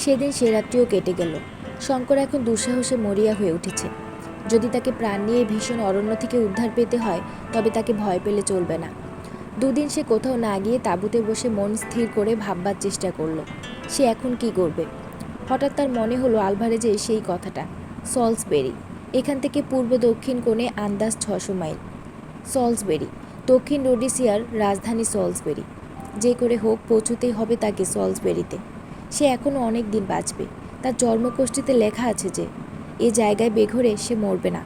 সেদিন সে রাত্রিও কেটে গেল। শঙ্কর এখন দুঃসাহসে মরিয়া হয়ে উঠেছে। যদি তাকে প্রাণ নিয়ে ভীষণ অরণ্য থেকে উদ্ধার পেতে হয়, তবে তাকে ভয় পেলে চলবে না। দুদিন সে কোথাও না গিয়ে তাঁবুতে বসে মন স্থির করে ভাববার চেষ্টা করলো সে এখন কি করবে। হঠাৎ তার মনে হলো আলভারেজের সেই কথাটা, সলসবেরি। এখান থেকে পূর্ব দক্ষিণ কোণে আন্দাজ 600 মাইল। সলসবেরি, দক্ষিণ রোডেসিয়ার রাজধানী সলসবেরি। যে করে হোক পৌঁছতেই হবে তাকে সলসবেরিতে। সে এখনও অনেক দিন বাঁচবে। তার জন্মকোষ্ঠীতে লেখা আছে যে এ জায়গায় বেঘরে সে মরবে না।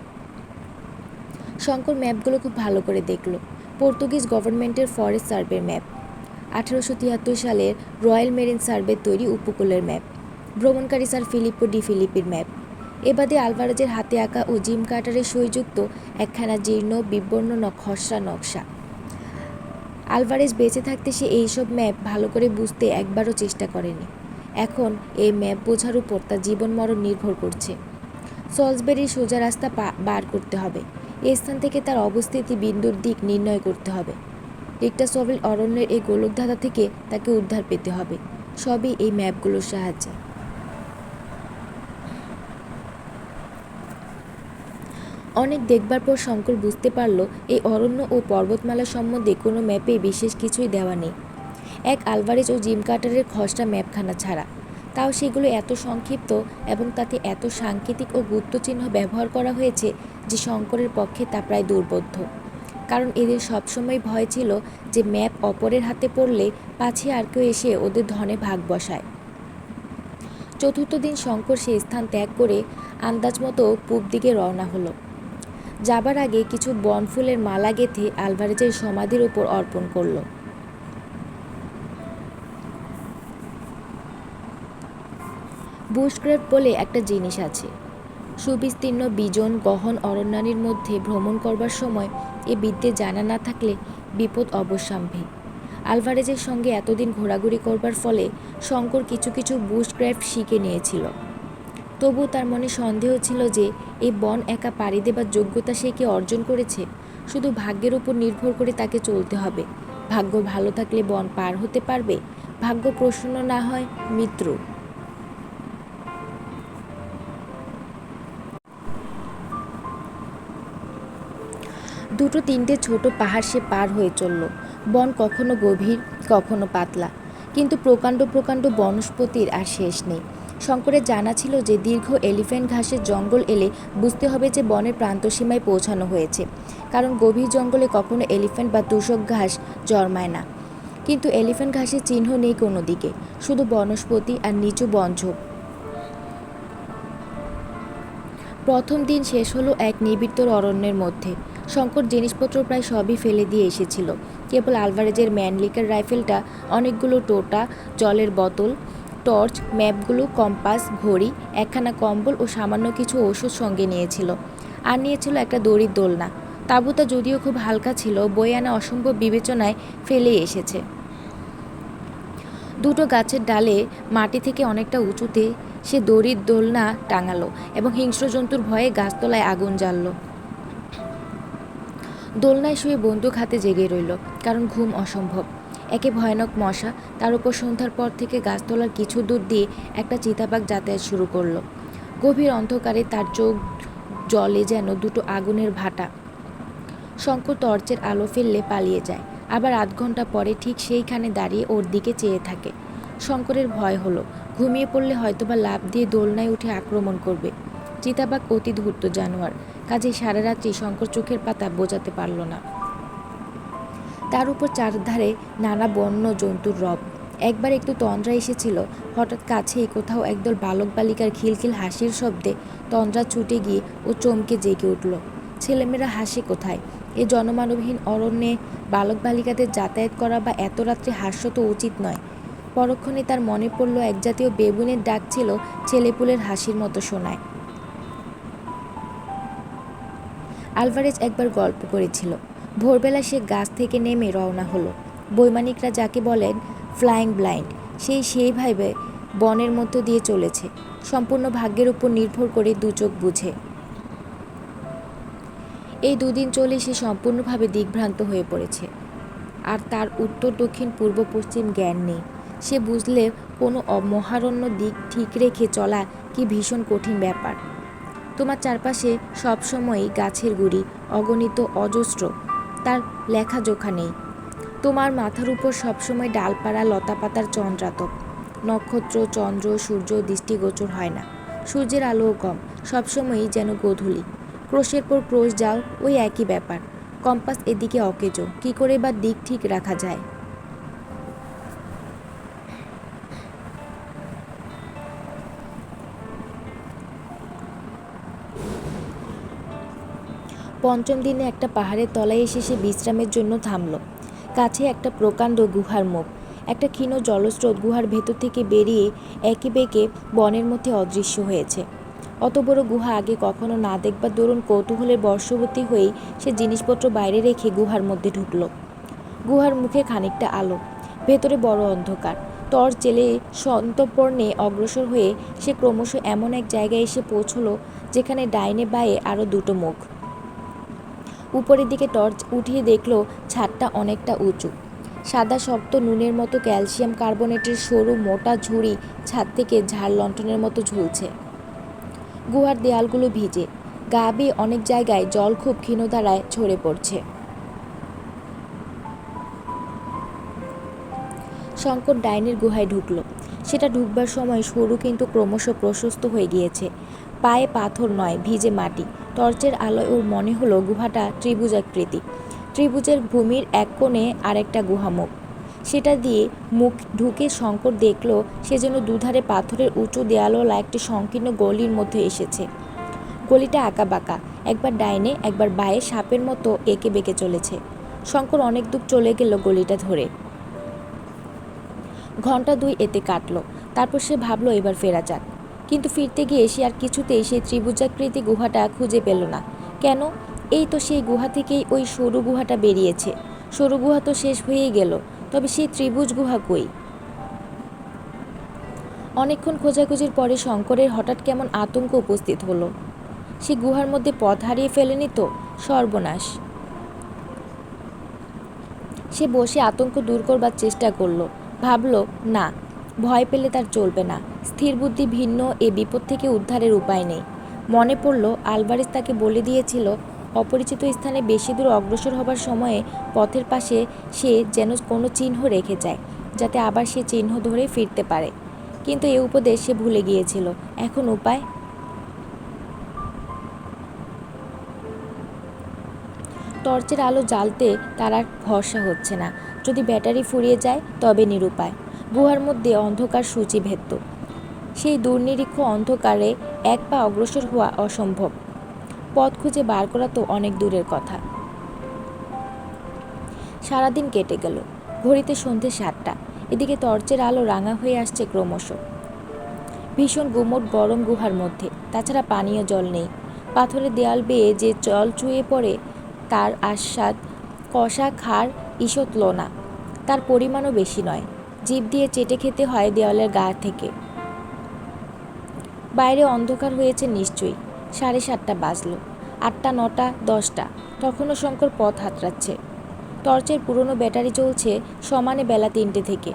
শঙ্কর ম্যাপগুলো খুব ভালো করে দেখল। পর্তুগিজ গভর্নমেন্টের ফরেস্ট সার্ভের ম্যাপ, 1873 সালের রয়্যাল মেরিন সার্ভের তৈরি উপকূলের ম্যাপ, ভ্রমণকারী স্যার ফিলিপো ডি ফিলিপির ম্যাপ। এবাদে আলভারেজের হাতে আঁকা ও জিম কার্টারের সইযুক্ত একখানা জীর্ণ বিবর্ণ খসড়া নকশা। আলভারেজ বেঁচে থাকতে সে এইসব ম্যাপ ভালো করে বুঝতে একবারও চেষ্টা করেনি। এখন এই ম্যাপ বোঝার উপর তার জীবন মরণ নির্ভর করছে। সলসবেরির সোজা রাস্তা বার করতে হবে। এই স্থান থেকে তার অবস্থিতি বিন্দুর দিক নির্ণয় করতে হবে। রিক্টাসভিল অরণ্যের এই গোলকধাঁধা থেকে তাকে উদ্ধার পেতে হবে। সবই এই ম্যাপগুলোর সাহায্যে। অনেক দেখবার পর শঙ্কর বুঝতে পারল এই অরণ্য ও পর্বতমালা সম্বন্ধে কোনো ম্যাপে বিশেষ কিছুই দেওয়া নেই, এক আলভারেজ ও জিম কার্টারের খসড়া ম্যাপখানা ছাড়া। তাও সেগুলো এত সংক্ষিপ্ত এবং তাতে এত সাংকেতিক ও গুপ্তচিহ্ন ব্যবহার করা হয়েছে যে শঙ্করের পক্ষে তা প্রায় দুর্বোধ্য। কারণ এদের সবসময় ভয় ছিল যে ম্যাপ অপরের হাতে পড়লে পাছে আর কেউ এসে ওদের ধনে ভাগ বসায়। চতুর্থ দিন শঙ্কর সে স্থান ত্যাগ করে আন্দাজ মতো পূব দিকে রওনা হলো। যাবার আগে কিছু বনফুলের মালা গেঁথে আলভারেজের সমাধির ওপর অর্পণ করল। বুশক্রাফট বলে একটা জিনিস আছে। সুবিস্তীর্ণ বিজন গহন অরণ্যানীর মধ্যে ভ্রমণ করবার সময় এ বিদ্যে জানা না থাকলে বিপদ অবশ্যম্ভাবী। আলভারেজের সঙ্গে এতদিন ঘোরাঘুরি করবার ফলে শঙ্কর কিছু কিছু বুশক্রাফট শিখে নিয়েছিল। তবু তার মনে সন্দেহ ছিল যে এই বন একা পাড়ি দেবার যোগ্যতা সে কি অর্জন করেছে। শুধু ভাগ্যের উপর নির্ভর করে তাকে চলতে হবে। ভাগ্য ভালো থাকলে বন পার হতে পারবে, ভাগ্য প্রসন্ন না হয় মৃত্যু। দুটো তিনটে ছোট পাহাড় সে পার হয়ে চলল। বন কখনো গভীর, কখনো পাতলা, কিন্তু প্রকাণ্ড প্রকাণ্ড বনস্পতির আর শেষ নেই। শঙ্করের জানা ছিল যে দীর্ঘ এলিফ্যান্ট ঘাসের জঙ্গল এলে বুঝতে হবে যে বনের প্রান্তসীমায় পৌঁছানো হয়েছে, কারণ গভীর জঙ্গলে কখনো এলিফ্যান্ট বা তুষক ঘাস জন্মায় না। কিন্তু এলিফ্যান্ট ঘাসের চিহ্ন নেই কোনো দিকে, শুধু বনস্পতি আর নিচু বনঝোপ। প্রথম দিন শেষ হলো এক নিবিড় অরণ্যের মধ্যে। শঙ্কর জিনিসপত্র প্রায় সবই ফেলে দিয়ে এসেছিল। কেবল আলভারেজের ম্যানলিকার রাইফেলটা, অনেকগুলো টোটা, জলের বোতল, টর্চ, ম্যাপগুলো, কম্পাস, ঘড়ি, একখানা কম্বল ও সামান্য কিছু ওষুধ সঙ্গে নিয়েছিল। আর নিয়েছিল একটা দড়ির দোলনা। তাঁবুটা যদিও খুব হালকা ছিল, বয়ে আনা অসম্ভব বিবেচনায় ফেলেই এসেছে। দুটো গাছের ডালে মাটি থেকে অনেকটা উঁচুতে সে দড়ির দোলনা টাঙালো এবং হিংস্র জন্তুর ভয়ে গাছতলায় আগুন জ্বালল। দোলনায় শুয়ে বন্দুক হাতে জেগে রইল, কারণ ঘুম অসম্ভব। একে ভয়ানক মশা, তার উপর সন্ধ্যার পর থেকে গাছতলার কিছু দূর দিয়ে একটা চিতাবাঘ যাতায়াত শুরু করলো। গভীর অন্ধকারে তার চোখ জলে যেন দুটো আগুনের ভাটা। শঙ্কর টর্চের আলো ফেললে পালিয়ে যায়, আবার আধ ঘন্টা পরে ঠিক সেইখানে দাঁড়িয়ে ওর দিকে চেয়ে থাকে। শঙ্করের ভয় হলো, ঘুমিয়ে পড়লে হয়তোবা লাফ দিয়ে দোলনায় উঠে আক্রমণ করবে। চিতাবাঘ অতি ধূর্ত জানোয়ার, কাজেই সারা রাত্রি শঙ্কর চোখের পাতা বোঝাতে পারল না। তার উপর চারধারে নানা বন্য জন্তুর রব। একবার একটু তন্দ্রা এসেছিল। হঠাৎ কাছেই কোথাও একদল বালক বালিকার খিলখিল হাসির শব্দে তন্দ্রা ছুটে গিয়ে ও চমকে জেগে উঠল। ছেলেমেয়েরা হাসে কোথায়? এ জনমানবহীন অরণ্যে বালক বালিকাদের যাতায়াত করা বা এত রাত্রে হাস্য তো উচিত নয়। পরক্ষণে তার মনে পড়ল এক জাতীয় বেবুনের ডাক ছিল ছেলেপুলের হাসির মতো শোনায়। আলভারেজ একবার গল্প করেছিল। ভোরবেলা সে গাছ থেকে নেমে রওনা হলো। বৈমানিকরা যাকে বলেন ফ্লাইং ব্লাইন্ড, সেইভাবে বনের মধ্য দিয়ে চলেছে, সম্পূর্ণ ভাগ্যের উপর নির্ভর করে দু চোখ বুঝে। এই দুদিন চলে সে সম্পূর্ণভাবে দিগ্ভ্রান্ত হয়ে পড়েছে। আর তার উত্তর দক্ষিণ পূর্ব পশ্চিম জ্ঞান নেই। সে বুঝলে কোনো মহারণ্য দিক ঠিক রেখে চলা কি ভীষণ কঠিন ব্যাপার। তোমার চারপাশে সবসময়ই গাছের গুড়ি, অগণিত অজস্র, তার লেখাজোখা নেই। তোমার মাথার উপর সবসময় ডালপাড়া লতাপাতার চন্দ্রাতপ। নক্ষত্র, চন্দ্র, সূর্য দৃষ্টিগোচর হয় না। সূর্যের আলোও কম, সবসময়ই যেন গোধূলি। ক্রোশের পর ক্রোশ যাও, ওই একই ব্যাপার। কম্পাস এদিকে অকেজো, কী করে বা দিক ঠিক রাখা যায়? পঞ্চম দিনে একটা পাহাড়ের তলায় এসে সে বিশ্রামের জন্য থামল। কাছে একটা প্রকাণ্ড গুহার মুখ, একটা ক্ষীণ জলস্রোত গুহার ভেতর থেকে বেরিয়ে একে বেঁকে বনের মধ্যে অদৃশ্য হয়েছে। অত বড় গুহা আগে কখনো না দেখবার দরুন কৌতূহলের বশবর্তী হয়েই সে জিনিসপত্র বাইরে রেখে গুহার মধ্যে ঢুকল। গুহার মুখে খানিকটা আলো, ভেতরে বড় অন্ধকার। টর্চ জেলে সন্তর্পণে অগ্রসর হয়ে সে ক্রমশ এমন এক জায়গায় এসে পৌঁছল যেখানে ডাইনে বাঁয়ে আরও দুটো মুখ। উপরের দিকে টর্চ উঠিয়ে দেখল ছাদটা অনেকটা উঁচু। সাদা শক্ত নুনের মতো ক্যালসিয়াম কার্বনেটের সরু মোটা ঝুড়ি ছাদ থেকে ঝাড় লণ্ঠনের মতো ঝুলছে। গুহার দেয়ালগুলো ভিজে, গা বেয়ে অনেক জায়গায় জল খুব ক্ষীণ ধারায় ঝরে পড়ছে। শঙ্কর ডাইনের গুহায় ঢুকল। সেটা ঢুকবার সময় সরু কিন্তু ক্রমশ প্রশস্ত হয়ে গিয়েছে। পায়ে পাথর নয়, ভিজে মাটি। টর্চের আলোয় ওর মনে হলো গুহাটা ত্রিভুজাকৃতি। ত্রিভুজের ভূমির এক কোণে আরেকটা গুহামুখ। সেটা দিয়ে মুখ ঢুকে শঙ্কর দেখল সে যেন দুধারে পাথরের উঁচু দেয়ালওয়ালা একটি সংকীর্ণ গলির মধ্যে এসেছে। গলিটা আঁকাবাঁকা, একবার ডাইনে একবার বাঁয়ে সাপের মতো এঁকে বেঁকে চলেছে। শঙ্কর অনেক দূর চলে গেল গলিটা ধরে। ঘন্টা দুই এতে কাটল। তারপর সে ভাবল এবার ফেরা যাক। কিন্তু ফিরতে গিয়ে সে আর কিছুতেই সেই ত্রিভুজাকৃতি গুহাটা খুঁজে পেল না। কেন? এই তো সেই গুহা থেকেই ওই সরু গুহাটা বেরিয়েছে। সরু গুহা তো শেষ হয়েই গেল, তবে সেই ত্রিভুজ গুহা কই? অনেকক্ষণ খোঁজাখুঁজির পরে শঙ্করের হঠাৎ কেমন আতঙ্ক উপস্থিত হলো। সে গুহার মধ্যে পথ হারিয়ে ফেলেনি তো? সর্বনাশ! সে বসে আতঙ্ক দূর করবার চেষ্টা করল। ভাবল, না, ভয় পেলে তার চলবে না। স্থির বুদ্ধি ভিন্ন এ বিপদ থেকে উদ্ধারের উপায় নেই। মনে পড়ল আলভারেজ তাকে বলে দিয়েছিল অপরিচিত স্থানে বেশি দূর অগ্রসর হবার সময়ে পথের পাশে সে যেন কোনো চিহ্ন রেখে যায়, যাতে আবার সে চিহ্ন ধরে ফিরতে পারে। কিন্তু এ উপদেশ সে ভুলে গিয়েছিল। এখন উপায়? টর্চের আলো জ্বালতে তার আর ভরসা হচ্ছে না। যদি ব্যাটারি ফুরিয়ে যায় তবে নিরুপায়। গুহার মধ্যে অন্ধকার সূচিভেদ্য। সেই দুর্নিরীক্ষ অন্ধকারে এক পা অগ্রসর হওয়া অসম্ভব। পথ খুঁজে বার করা তো অনেক দূরের কথা। সারাদিন কেটে গেল। ঘড়িতে সন্ধে 7টা। এদিকে টর্চের আলো রাঙা হয়ে আসছে ক্রমশ। ভীষণ গুমোট গরম গুহার মধ্যে, তাছাড়া পানীয় জল নেই। পাথরের দেয়াল বেয়ে যে জল চুয়ে পড়ে তার আস্বাদ কষা খার ঈষৎ লোনা। তার পরিমাণও বেশি নয়। জিভ দিয়ে চেটে খেতে হয় দেওয়ালের গা থেকে। বাইরে অন্ধকার হয়েছে নিশ্চয়ই। 7:30 বাজল। 8টা, 9টা, 10টা, তখনও শঙ্কর পথ হাতড়াচ্ছে। টর্চের পুরনো ব্যাটারি চলছে সমানে বেলা 3টে থেকে।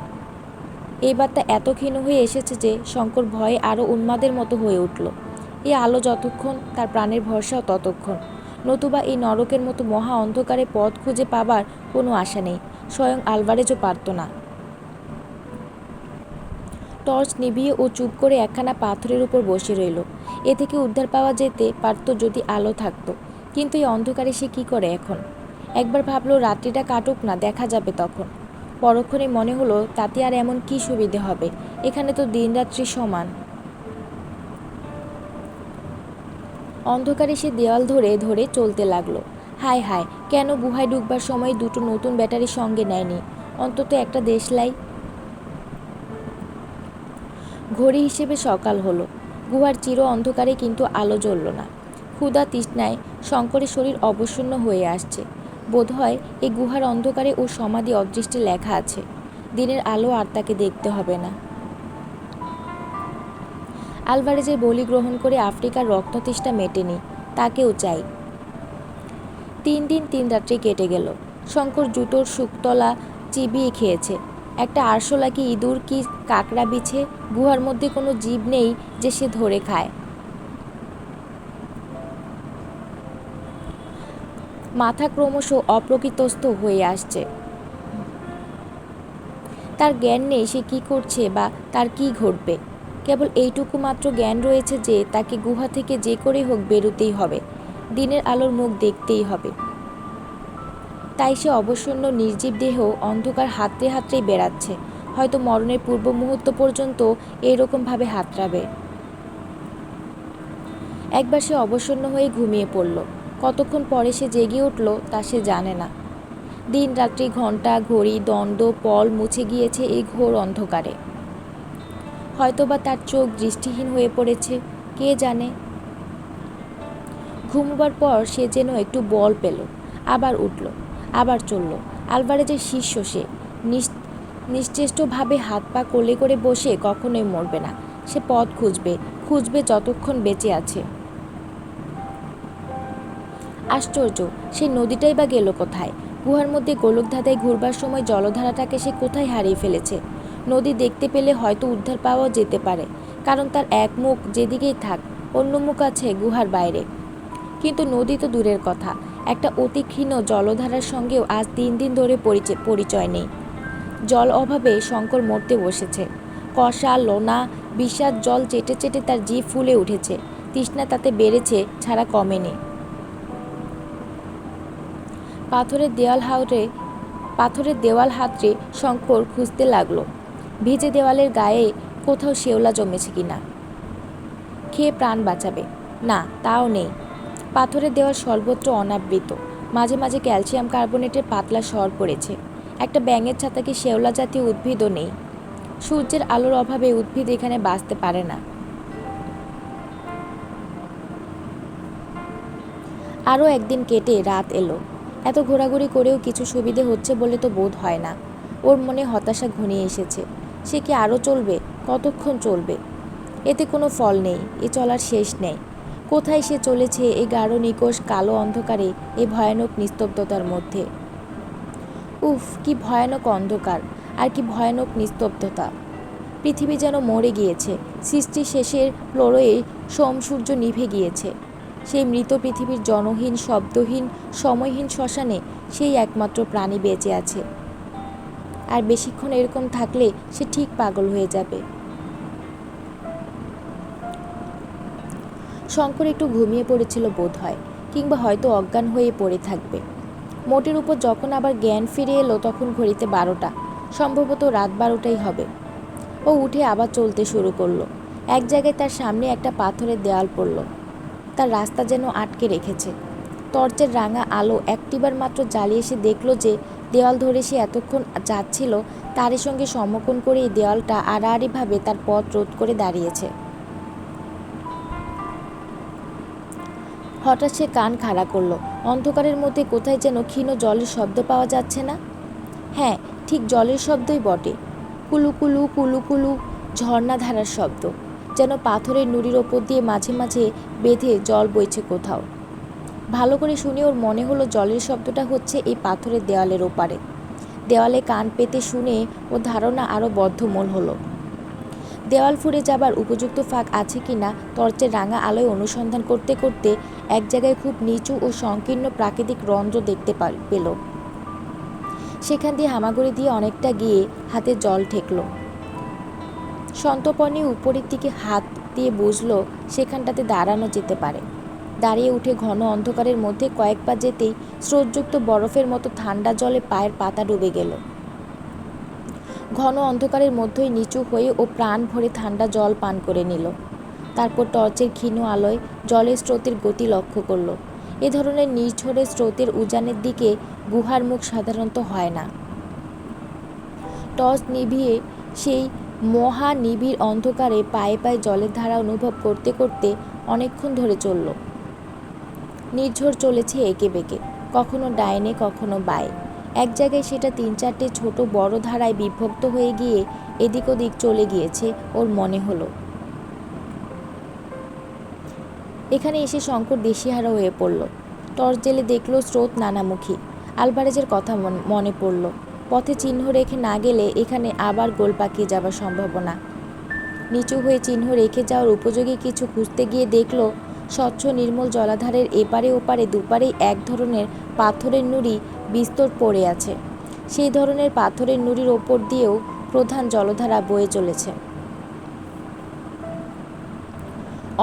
এইবার তা এত ক্ষীণ হয়ে এসেছে যে শঙ্কর ভয়ে আরও উন্মাদের মতো হয়ে উঠল। এই আলো যতক্ষণ, তার প্রাণের ভরসাও ততক্ষণ। নতুবা এই নরকের মতো মহা অন্ধকারে পথ খুঁজে পাবার কোনো আশা নেই। স্বয়ং আলভারেজও পারত না। টর্চ নিভিয়ে ও চুপ করে একখানা পাথরের উপর বসে রইল। এ থেকে উদ্ধার পাওয়া যেতে পারত যদি আলো থাকতো। কিন্তু এই অন্ধকারে সে কী করে এখন? একবার ভাবল রাত্রিটা কাটুক না, দেখা যাবে তখন। পরক্ষণে মনে হলো তাতে আর এমন কী সুবিধে হবে? এখানে তো দিনরাত্রি সমান। অন্ধকারে সে দেওয়াল ধরে ধরে চলতে লাগলো। হায় হায়, কেন গুহায় ঢুকবার সময় দুটো নতুন ব্যাটারি সঙ্গে নেয়নি? অন্তত একটা দেশলাই। ঘড়ি হিসেবে সকাল হলো। গুহার চির অন্ধকারে কিন্তু আলো জ্বলল না। ক্ষুধা তৃষ্ণায় শঙ্করের শরীর অবসন্ন হয়ে আসছে। বোধহয় এই গুহার অন্ধকারে ও সমাধি অদৃষ্টে লেখা আছে, দিনের আলো আর তাকে দেখতে হবে না। আলভারেজের বলি গ্রহণ করে আফ্রিকার রক্ততৃষ্ণা মেটেনি, তাকেও চাই। 3 দিন 3 রাত্রি কেটে গেল। শঙ্কর জুতোর শুকতলা চিবিয়ে খেয়েছে। একটা আরশোলা কি ইঁদুর কি কাকড়া বিছে, গুহার মধ্যে কোনো জীব নেই যে সে ধরে খায়। মাথা ক্রমশ অপ্রকৃতস্থ হয়ে আসছে। তার জ্ঞান নেই সে কি করছে বা তার কি ঘটবে। কেবল এইটুকু মাত্র জ্ঞান রয়েছে যে তাকে গুহা থেকে যে করে হোক বেরোতেই হবে, দিনের আলোর মুখ দেখতেই হবে। তাই সে অবসন্ন নির্জীব দেহ অন্ধকার হাতড়ে হাতড়েই বেড়াচ্ছে, হয়তো মরণের পূর্ব মুহূর্ত পর্যন্ত এইরকমভাবে হাতড়াবে। একবার সে অবসন্ন হয়ে ঘুমিয়ে পড়ল। কতক্ষণ পরে সে জেগে উঠল তা সে জানে না। দিন রাত্রি, ঘণ্টা, ঘড়ি, দণ্ড, পল মুছে গিয়েছে এই ঘোর অন্ধকারে। হয়তোবা তার চোখ দৃষ্টিহীন হয়ে পড়েছে, কে জানে। ঘুমোবার পর সে যেন একটু বল পেল, আবার উঠল, আবার চলল। আলভারেজের শিষ্য সে, নিশ্চেষ্টভাবে হাত পা কোলে করে বসে কখনোই মরবে না। সে পথ খুঁজবে যতক্ষণ বেঁচে আছে। আশ্চর্য, সেই নদীটাই বা গেল কোথায়? গুহার মধ্যে গোলকধাঁধায় ঘুরবার সময় জলধারাটাকে সে কোথায় হারিয়ে ফেলেছে? নদী দেখতে পেলে হয়তো উদ্ধার পাওয়া যেতে পারে, কারণ তার এক মুখ যেদিকেই থাক, অন্য মুখ আছে গুহার বাইরে। কিন্তু নদী তো দূরের কথা, একটা অতি ক্ষীণ জলধারার সঙ্গেও আজ 3 দিন ধরে পরিচয় নেই। জল অভাবে শঙ্কর মরতে বসেছে। কষা, লোনা, বিষাদ জল চেটে চেটে তার জিভ ফুলে উঠেছে। তৃষ্ণা তাতে বেড়েছে, ছাড়া কমেনি। পাথরের দেওয়াল হাতড়ে শঙ্কর খুঁজতে লাগলো ভিজে দেওয়ালের গায়ে কোথাও শেওলা জমেছে কিনা। খেয়ে প্রাণ বাঁচাবে, না তাও নেই। পাথরের দেওয়াল সর্বত্র অনাবৃত, মাঝে মাঝে ক্যালসিয়াম কার্বনেটের পাতলা সর পড়েছে। একটা ব্যাঙের ছাতা কি শেওলা জাতীয় উদ্ভিদও নেই। সূর্যের আলোর অভাবে উদ্ভিদ এখানে বাঁচতে পারে না। আরও একদিন কেটে রাত এলো। এত ঘোরাঘুরি করেও কিছু সুবিধে হচ্ছে বলে তো বোধ হয় না। ওর মনে হতাশা ঘনিয়ে এসেছে। সে কি আরও চলবে? কতক্ষণ চলবে? এতে কোনো ফল নেই, এ চলার শেষ নেই। কোথায় সে চলেছে এই গাঢ় নিকষ কালো অন্ধকারে, এই ভয়ানক নিস্তব্ধতার মধ্যে। উফ, কি ভয়ানক অন্ধকার, আর কি ভয়ানক নিস্তব্ধতা। পৃথিবী যেন মরে গিয়েছে। সৃষ্টি শেষের প্রলয়ে সোমসূর্য নিভে গিয়েছে। সেই মৃত পৃথিবীর জনহীন, শব্দহীন, সময়হীন শ্মশানে সেই একমাত্র প্রাণী বেঁচে আছে। আর বেশিক্ষণ এরকম থাকলে সে ঠিক পাগল হয়ে যাবে। শঙ্কর একটু ঘুমিয়ে পড়েছিল বোধ হয়, কিংবা হয়তো অজ্ঞান হয়ে পড়ে থাকবে। মোটের উপর যখন আবার জ্ঞান ফিরে এলো তখন ঘড়িতে 12টা, সম্ভবত রাত 12টাই হবে। ও উঠে আবার চলতে শুরু করলো। এক জায়গায় তার সামনে একটা পাথরের দেওয়াল পড়ল। তার রাস্তা যেন আটকে রেখেছে। টর্চের রাঙা আলো একটিবার মাত্র জ্বালিয়ে সে দেখল যে দেওয়াল ধরে সে এতক্ষণ যাচ্ছিল তারই সঙ্গে সমকোণ করে এই দেওয়ালটা আড়াআড়িভাবে তার পথ রোধ করে দাঁড়িয়েছে। হঠাৎ সে কান খাড়া করল। অন্ধকারের মধ্যে কোথায় যেন ক্ষীণ জলের শব্দ পাওয়া যাচ্ছে না? হ্যাঁ, ঠিক জলের শব্দই বটে। কুলুকুলু কুলুকুলু, ঝর্ণাধারার শব্দ। যেন পাথরের নুড়ির ওপর দিয়ে মাঝে মাঝে বেঁধে জল বইছে কোথাও। ভালো করে শুনে ওর মনে হলো জলের শব্দটা হচ্ছে এই পাথরের দেওয়ালের ওপারে। দেওয়ালে কান পেতে শুনে ওর ধারণা আরও বদ্ধমূল হলো। দেওয়াল ফুঁড়ে যাবার উপযুক্ত ফাঁক আছে কিনা টর্চের রাঙা আলোয় অনুসন্ধান করতে করতে এক জায়গায় খুব নিচু ও সংকীর্ণ প্রাকৃতিক রন্ধ্র দেখতে পেল। সেখান দিয়ে হামাগুড়ি দিয়ে অনেকটা গিয়ে হাতে জল ঠেকল। সন্তর্পণে উপরের দিকে হাত দিয়ে বুঝল সেখানটাতে দাঁড়ানো যেতে পারে। দাঁড়িয়ে উঠে ঘন অন্ধকারের মধ্যে কয়েকবার যেতেই স্রোতযুক্ত বরফের মতো ঠান্ডা জলে পায়ের পাতা ডুবে গেল। ঘন অন্ধকারের মধ্যেই নিচু হয়ে ও প্রাণ ভরে ঠান্ডা জল পান করে নিল। তারপর টর্চের ক্ষীণ আলোয় জলের স্রোতের গতি লক্ষ্য করল। এ ধরনের নির্ঝরে স্রোতের উজানের দিকে গুহার মুখ সাধারণত হয় না। টর্চ নিভিয়ে সেই মহা নিবিড় অন্ধকারে পায়ে পায়ে জলের ধারা অনুভব করতে করতে অনেকক্ষণ ধরে চলল। নির্ঝর চলেছে এঁকে বেঁকে, কখনো ডাইনে কখনো বাঁয়ে। এক জায়গায় সেটা 3-4টে ছোট বড় ধারায় বিভক্ত হয়ে গিয়ে এদিক ওদিক চলে গিয়েছে ওর মনে হলো। এখানে এসে শঙ্কর দিশেহারা হয়ে পড়ল। টর্চ জেলে দেখল স্রোত নানামুখী। আলভারেজের কথা মনে পড়ল। পথে চিহ্ন রেখে না গেলে এখানে আবার গোল পাকিয়ে যাবার সম্ভাবনা। নিচু হয়ে চিহ্ন রেখে যাওয়ার উপযোগী কিছু খুঁজতে গিয়ে দেখল স্বচ্ছ নির্মল জলাধারের এপারে ওপারে দুপারেই এক ধরনের পাথরের নুড়ি বিস্তর পড়ে আছে। সেই ধরনের পাথরের নুড়ির ওপর দিয়েও প্রধান জলধারা বয়ে চলেছে।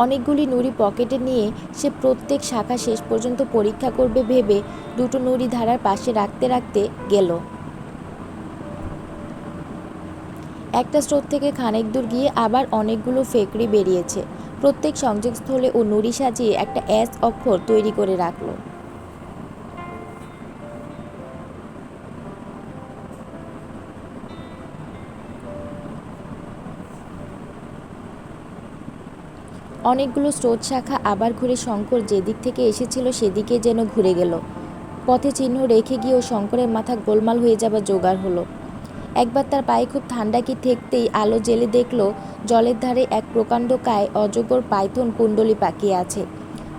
অনেকগুলি নুড়ি পকেটে নিয়ে সে প্রত্যেক শাখা শেষ পর্যন্ত পরীক্ষা করবে ভেবে দুটো নুড়ি ধারার পাশে রাখতে রাখতে গেল। একটা স্রোত থেকে খানিক দূর গিয়ে আবার অনেকগুলো ফেকড়ি বেরিয়েছে। প্রত্যেক সংযোগস্থলে ও নুড়ি সাজিয়ে একটা এস অক্ষর তৈরি করে রাখল। অনেকগুলো স্রোত শাখা আবার ঘুরে শঙ্কর যেদিক থেকে এসেছিল সেদিকে যেন ঘুরে গেল। পথে চিহ্ন রেখে গিয়েও শঙ্করের মাথা গোলমাল হয়ে যাবার জোগাড় হলো। একবার তার পায়ে খুব ঠান্ডা কি ঠেকতেই আলো জেলে দেখল জলের ধারে এক প্রকাণ্ডকায় অজগর পাইথন কুণ্ডলি পাকিয়ে আছে।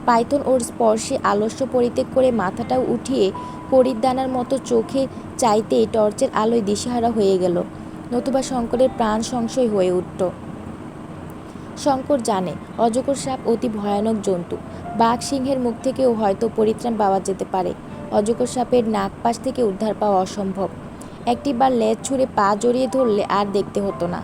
পাইথন ওর স্পর্শে আলস্য পরিত্যাগ করে মাথাটাও উঠিয়ে কড়ির দানার মতো চোখে চাইতেই টর্চের আলোয় দিশেহারা হয়ে গেল, নতুবা শঙ্করের প্রাণ সংশয় হয়ে উঠত। শঙ্কর জানে অজগর সাপ অতি ভয়ানক জন্তু। বাঘ সিংহের মুখ থেকেও হয়তো পরিত্রাণ পাওয়া যেতে পারে, অজগর সাপের নাক পাশ থেকে উদ্ধার পাওয়া অসম্ভব। একটিবার লেজ ছুঁড়ে পা জড়িয়ে ধরলে আর দেখতে হতো না।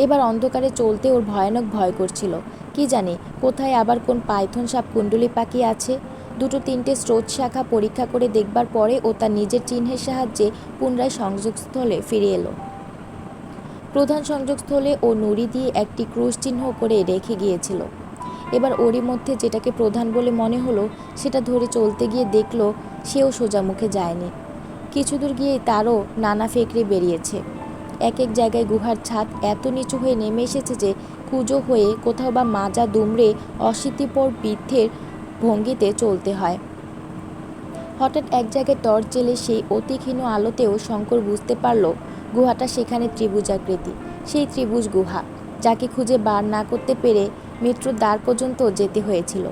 এবার অন্ধকারে চলতে ওর ভয়ানক ভয় করছিল। কি জানি কোথায় আবার কোন পাইথন সাপ কুণ্ডলি পাকিয়ে আছে। দুটো তিনটে স্রোত শাখা পরীক্ষা করে দেখবার পরে ও তার নিজের চিহ্নের সাহায্যে পুনরায় সংযোগস্থলে ফিরে এলো। প্রধান সংযোগস্থলে ও নুড়ি দিয়ে একটি ক্রুশ চিহ্ন করে রেখে গিয়েছিল। এবার ওরই মধ্যে যেটাকে প্রধান বলে মনে হলো সেটা ধরে চলতে গিয়ে দেখল সেও সোজা মুখে যায়নি। কিছু দূর গিয়েই তারও নানা ফেকড়ে বেরিয়েছে। এক এক জায়গায় গুহার ছাদ এত নিচু হয়ে নেমে এসেছে যে কুঁজো হয়ে কোথাও বা মাজা দুমড়ে অশীতিপর বৃদ্ধের ভঙ্গিতে চলতে হয়। হঠাৎ এক জায়গায় টর্চ জেলে সেই অতি ক্ষীণ আলোতেও শঙ্কর বুঝতে পারল গুহাটা সেখানে ত্রিভুজাকৃতি, সেই ত্রিভুজ গুহা যাকে খুঁজে বার না করতে পেরে মৃত্যুর দ্বার পর্যন্ত যেতে হয়েছিল।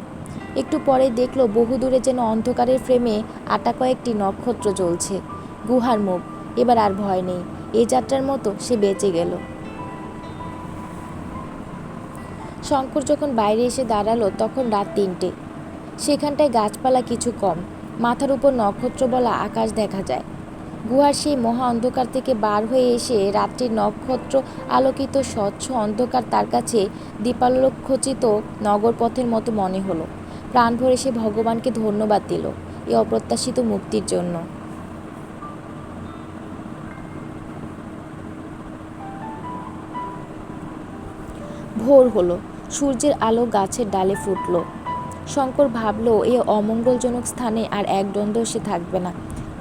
একটু পরে দেখল বহুদূরে যেন অন্ধকারের ফ্রেমে আটা কয়েকটি নক্ষত্র জ্বলছে। গুহার মুখ, এবার আর ভয় নেই। এই যাত্রার মতো সে বেঁচে গেল। শঙ্কর যখন বাইরে এসে দাঁড়ালো তখন রাত ৩টে। সেখানটায় গাছপালা কিছু কম, মাথার উপর নক্ষত্র বলা আকাশ দেখা যায়। গুহার সেই মহা অন্ধকার থেকে বার হয়ে এসে রাত্রির নক্ষত্র আলোকিত স্বচ্ছ অন্ধকার তার কাছে দীপালোকখচিত নগরপথের মতো মনে হলো। প্রাণ ভরে সে ভগবানকে ধন্যবাদ দিল এই অপ্রত্যাশিত মুক্তির জন্য। ভোর হলো, সূর্যের আলো গাছের ডালে ফুটল। শঙ্কর ভাবল এই অমঙ্গলজনক স্থানে আর এক দ্বন্দ্ব সে থাকবে না।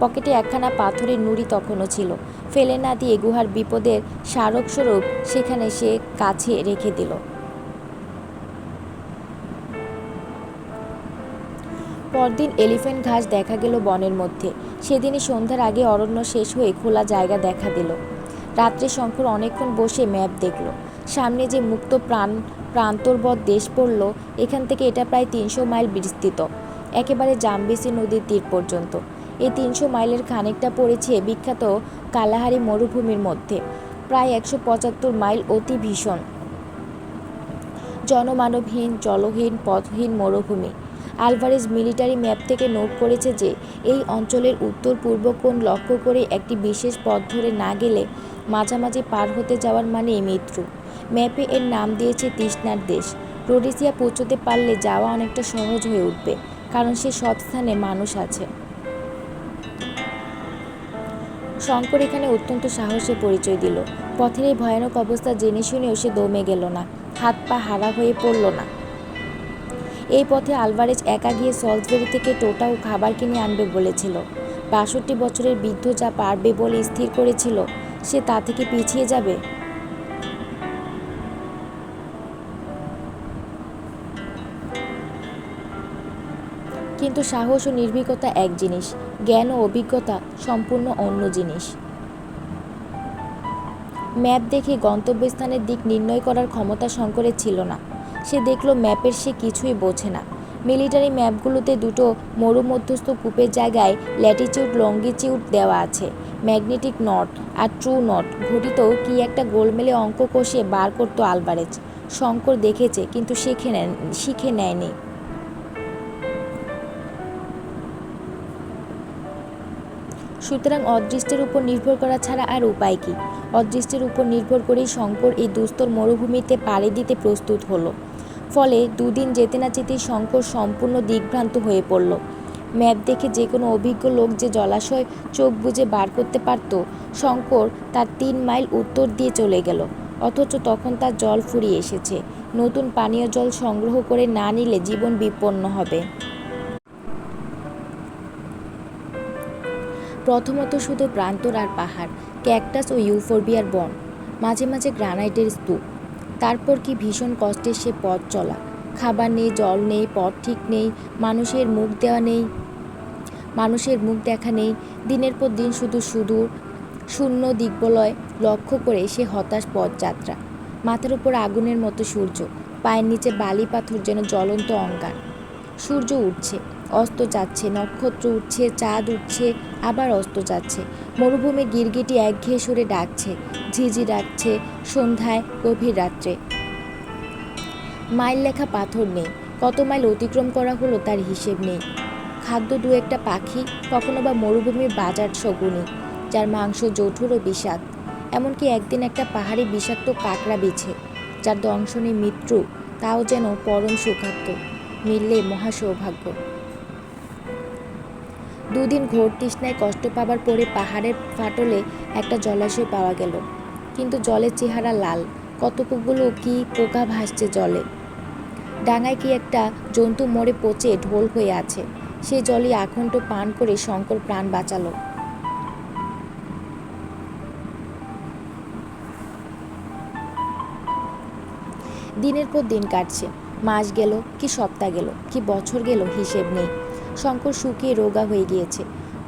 পকেটে একখানা পাথরের নুড়ি তখনও ছিল, ফেলে না দিয়ে গুহার বিপদের স্মারকস্বরূপ সেখানে সে কাছে রেখে দিল। পরদিন এলিফ্যান্ট ঘাস দেখা গেল বনের মধ্যে। সেদিনই সন্ধ্যার আগে অরণ্য শেষ হয়ে খোলা জায়গা দেখা দিল। রাত্রে শঙ্কর অনেকক্ষণ বসে ম্যাপ দেখল। সামনে যে মুক্ত প্রান্তরবৎ দেশ পড়ল, এখান থেকে এটা প্রায় ৩০০ মাইল বিস্তৃত, একেবারে জামবেসি নদীর তীর পর্যন্ত। এই ৩০০ মাইলের খানিকটা পড়েছে বিখ্যাত কালাহারি মরুভূমির মধ্যে। প্রায় ১৭৫ মাইল অতি ভীষণ জনমানবহীন জলহীন পথহীন মরুভূমি। আলভারেজ মিলিটারি ম্যাপ থেকে নোট করেছে যে এই অঞ্চলের উত্তর পূর্ব কোণ লক্ষ্য করে একটি বিশেষ পথ ধরে না গেলে মাঝামাঝি পার হতে যাওয়ার মানেই মৃত্যু। ম্যাপে এর নাম দিয়েছে তৃষ্ণার দেশ। রোডেসিয়া পৌঁছতে পারলে যাওয়া অনেকটা সহজ হয়ে উঠবে, কারণ সে সব স্থানে মানুষ আছে। শঙ্কর এখানে অত্যন্ত সাহসের পরিচয় দিল। পথের এই ভয়ানক অবস্থা জেনে শুনেও সে দমে গেল না, হাত পা হারা হয়ে পড়ল না। এই পথে আলভারেজ একা গিয়ে সল্সবেরি থেকে টোটা ও খাবার কিনে আনবে বলেছিল। ৬২ বছরের বৃদ্ধ যা পারবে বলে স্থির করেছিল, সে তা থেকে পিছিয়ে যাবে? কিন্তু সাহস ও নির্ভীকতা এক জিনিস, জ্ঞান ও অভিজ্ঞতা সম্পূর্ণ অন্য জিনিস। ম্যাপ দেখে গন্তব্যস্থানের দিক নির্ণয় করার ক্ষমতা শঙ্করের ছিল না। সে দেখল ম্যাপের সে কিছুই বোঝে না। মিলিটারি ম্যাপগুলোতে দুটো মরুমধ্যস্থ কূপের জায়গায় ল্যাটিটিউড লঙ্গিটিউড দেওয়া আছে। ম্যাগনেটিক নর্থ আর ট্রু নর্থ ঘটিত কি একটা গোলমেলে অঙ্ক কষে বার করতো আলভারেজ। শঙ্কর দেখেছে, কিন্তু শিখে নেয়নি। সুতরাং অদৃষ্টের উপর নির্ভর করা ছাড়া আর উপায় কি? অদৃষ্টের উপর নির্ভর করেই শঙ্কর এই দুস্তর মরুভূমিতে পাড়ি দিতে প্রস্তুত হলো। ফলে দুদিন যেতে না যেতেই শঙ্কর সম্পূর্ণ দিগ্ভ্রান্ত হয়ে পড়ল। ম্যাপ দেখে যে কোনো অভিজ্ঞ লোক যে জলাশয় চোখ বুজে বার করতে পারত, শঙ্কর তার 3 মাইল উত্তর দিয়ে চলে গেল। অথচ তখন তার জল ফুরিয়ে এসেছে। নতুন পানীয় জল সংগ্রহ করে না নিলে জীবন বিপন্ন হবে। প্রথমত শুধু প্রান্তর আর পাহাড়, ক্যাকটাস ও ইউফোরবিয়ার বন, মাঝে মাঝে গ্রানাইটের স্তূপ। তারপর কি ভীষণ কষ্টের সে পথ চলা। খাবার নেই, জল নেই, পথ ঠিক নেই, মানুষের মুখ দেখা নেই। দিনের পর দিন শুধু শূন্য দিগ্বলয় লক্ষ্য করে সে হতাশ পথযাত্রা। মাথার উপর আগুনের মতো সূর্য, পায়ের নিচে বালি পাথর যেন জ্বলন্ত অঙ্গার। সূর্য উঠছে, অস্ত যাচ্ছে, নক্ষত্র উঠছে, চাঁদ উঠছে, আবার অস্ত যাচ্ছে। মরুভূমির গিরগিটি একঘেয়ে সুরে ডাকছে, ঝিঝি ডাকছে সন্ধ্যায়, গভীর রাত্রে। মাইল লেখা পাথর নেই, কত মাইল অতিক্রম করা হলো তার হিসেব নেই। খাদ্য দু একটা পাখি, কখনো বা মরুভূমির বাজার শগুনি, যার মাংস জঠুর ও বিষাদ। এমনকি একদিন একটা পাহাড়ি বিষাক্ত কাঁকড়া বিছে, যার দংশনে মৃত্যু, তাও যেন পরম সুখাদ্য। মিললে মহা সৌভাগ্য। দুদিন ঘোর তৃষ্ণায় কষ্ট পাবার পরে পাহাড়ের ফাটলে একটা জলাশয় পাওয়া গেল। কিন্তু জলের চেহারা লাল, কতকগুলো কি পোকা ভাসছে জলে। ডাঙায় কি একটা জন্তু মরে পচে ঢোল হয়ে আছে। সেই জলই আকণ্ঠ পান করে শঙ্কর প্রাণ বাঁচালো। দিনের পর দিন কাটছে, মাস গেল, কি সপ্তাহ গেল, কি বছর গেল, হিসেব নেই। শঙ্কর শুকিয়ে রোগা হয়ে গিয়েছে।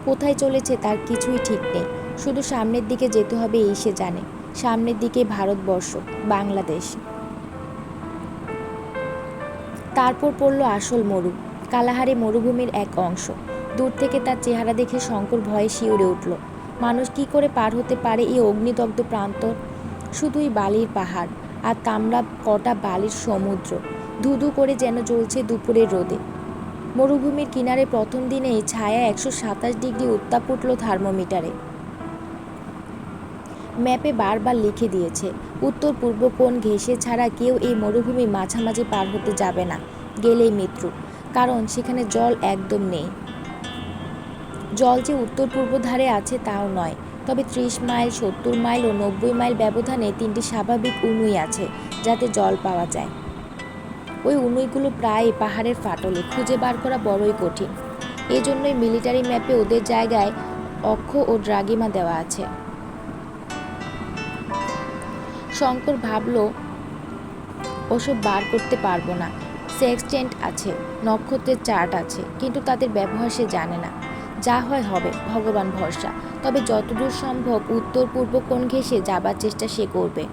কোথায় চলেছে তার কিছুই ঠিক নেই। শুধু সামনের দিকে যেতে হবে এই সে জানে। সামনের দিকে ভারতবর্ষ, বাংলাদেশ। তারপর পড়ল আসল মরু, কালাহারি মরুভূমির এক অংশ। দূর থেকে তার চেহারা দেখে শঙ্কর ভয়ে শিউরে উঠল। মানুষ কি করে পার হতে পারে এই অগ্নিদগ্ধ প্রান্তর? শুধুই বালির পাহাড় আর তামড়া কটা বালির সমুদ্র, ধুধু করে যেন জ্বলছে দুপুরের রোদে। মরুভূমির কিনারে প্রথম দিনেই ছায়া 127 ডিগ্রি উত্তাপ উঠল থার্মোমিটারে। ম্যাপে বারবার লিখে দিয়েছে, উত্তর পূর্ব কোণ ঘেঁষে ছাড়া কেউ এই মরুভূমির মাঝামাঝি পার হতে যাবে না, গেলেই মৃত্যু। কারণ সেখানে জল একদম নেই। জল যে উত্তর পূর্ব ধারে আছে তাও নয়, তবে 30 মাইল, 70 মাইল ও 90 মাইল ব্যবধানে 3টি স্বাভাবিক উনুই আছে যাতে জল পাওয়া যায়। ওই উনুইগুলো প্রায় পাহাড়ের ফাটলে, খুঁজে বার করা বড়ই কঠিন। এজন্যই মিলিটারি ম্যাপে ওদের জায়গায় অক্ষ ও দ্রাঘিমা দেওয়া আছে। শঙ্কর ভাবল ওসব বার করতে পারবো না। সেক্সটেন্ট আছে, নক্ষত্রের চার্ট আছে, কিন্তু তাদের ব্যবহার সে জানে না। যা হয় হবে, ভগবান ভরসা। তবে যতদূর সম্ভব উত্তর পূর্ব কোণ ঘেঁষে যাবার চেষ্টা সে করবে।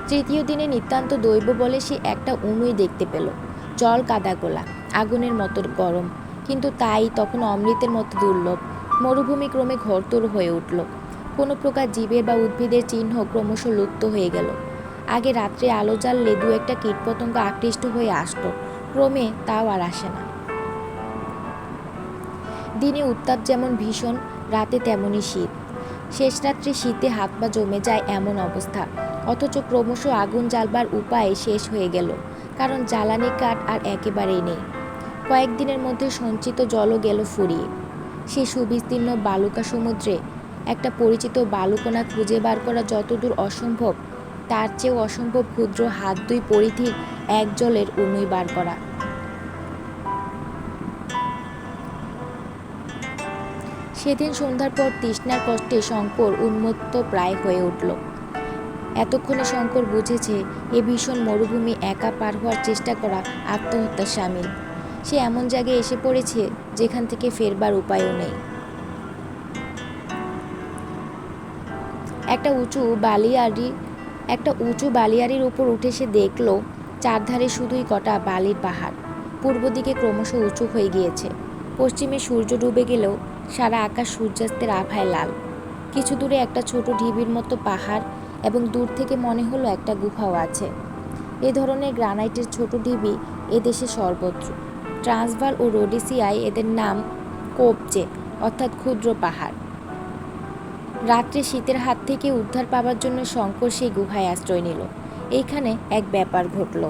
তৃতীয় দিনে নিতান্ত দৈব বলে সে একটা উনুই দেখতে পেল। জল কাদা গোলা, আগুনের মতো গরম, কিন্তু তাই তখন অমৃতের মতো দুর্লভ। মরুভূমি ক্রমে ঘোরতর হয়ে উঠল। কোনো প্রকার জীবের বা উদ্ভিদের চিহ্ন ক্রমশ লুপ্ত হয়ে গেল। আগে রাত্রে আলো জ্বাললে দু একটা কীটপতঙ্গ আকৃষ্ট হয়ে আসতো, ক্রমে তাও আর আসে না। দিনে উত্তাপ যেমন ভীষণ, রাতে তেমনই শীত। শেষ রাত্রে শীতে হাত পা জমে যায় এমন অবস্থা। অথচ ক্রমশ আগুন জ্বালবার উপায় শেষ হয়ে গেল, কারণ জ্বালানি কাঠ আর একেবারেই নেই। কয়েকদিনের মধ্যে সঞ্চিত জলও গেল ফুরিয়ে। সে সুবিস্তীর্ণ বালুকা সমুদ্রে একটা পরিচিত বালুকণা খুঁজে বার করা যতদূর অসম্ভব, তার চেয়েও অসম্ভব ক্ষুদ্র হাত 2 পরিধির এক জলের উনুই বার করা। সেদিন সন্ধ্যার পর তৃষ্ণার কষ্টে শঙ্কর উন্মত্ত প্রায় হয়ে উঠল। এতক্ষণে শঙ্কর বুঝেছে এ ভীষণ মরুভূমি একা পার হওয়ার চেষ্টা করা আত্মহত্যার শামিল। সে এমন জায়গায় এসে পড়েছে যেখান থেকে ফেরবার উপায়ও নেই। একটা উঁচু বালিয়াড়ির উপর উঠে সে দেখল চারধারে শুধুই কটা বালির পাহাড়। পূর্ব দিকে ক্রমশ উঁচু হয়ে গিয়েছে। পশ্চিমে সূর্য ডুবে গেলেও সারা আকাশ সূর্যাস্তের আভায় লাল। কিছু দূরে একটা ছোট ঢিবির মতো পাহাড় এবং দূর থেকে মনে হলো একটা গুহাও আছে। এ ধরনের গ্রানাইটের ছোট ঢিবি এদেশে সর্বত্র। ট্রান্সভাল ও রোডেসিয়ায় এদের নাম কোপচে, অর্থাৎ ক্ষুদ্র পাহাড়। রাত্রে শীতের হাত থেকে উদ্ধার পাবার জন্য শঙ্কর সেই গুহায় আশ্রয় নিল। এইখানে এক ব্যাপার ঘটল।